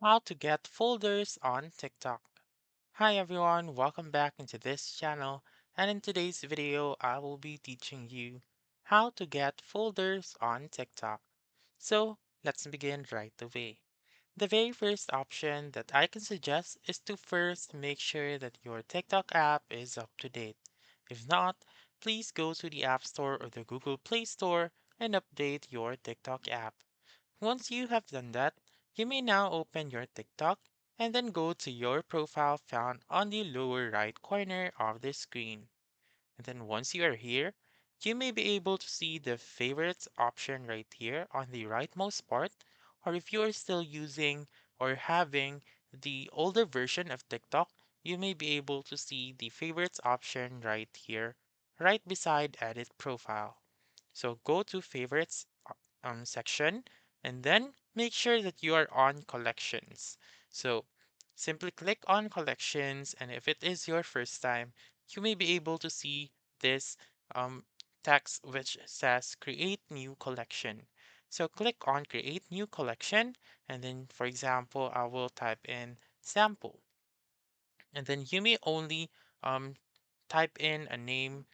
How to get folders on TikTok. Hi everyone, welcome back into this channel, and in today's video I will be teaching you how to get folders on TikTok. So let's begin right away. The very first option that I can suggest is to first make sure that your TikTok app is up to date. If not, please go to the App Store or the Google Play Store and update your TikTok app. Once you have done that, you may now open your TikTok and then go to your profile found on the lower right corner of the screen. And then once you are here, you may be able to see the favorites option right here on the rightmost part, or if you are still using or having the older version of TikTok, you may be able to see the favorites option right here, right beside edit profile. So go to favorites section and then make sure that you are on collections. So simply click on collections, and if it is your first time, you may be able to see this um, text which says create new collection. So click on create new collection, and then for example, I will type in sample, and then you may only um, type in a name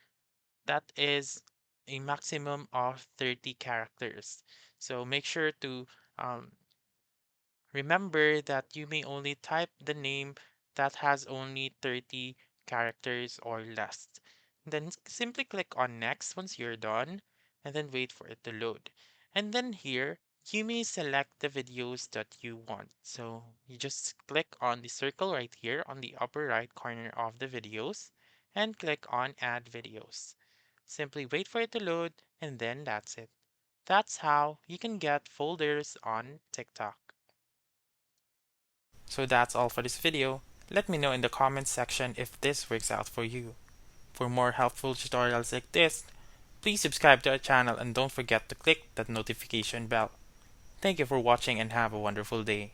that is a maximum of 30 characters. So make sure to um, remember that you may only type the name that has only 30 characters or less. Then simply click on next once you're done and then wait for it to load. And then here, you may select the videos that you want. So you just click on the circle right here on the upper right corner of the videos and click on add videos. Simply wait for it to load and then that's it. That's how you can get folders on TikTok. So that's all for this video. Let me know in the comments section if this works out for you. For more helpful tutorials like this, please subscribe to our channel and don't forget to click that notification bell. Thank you for watching and have a wonderful day.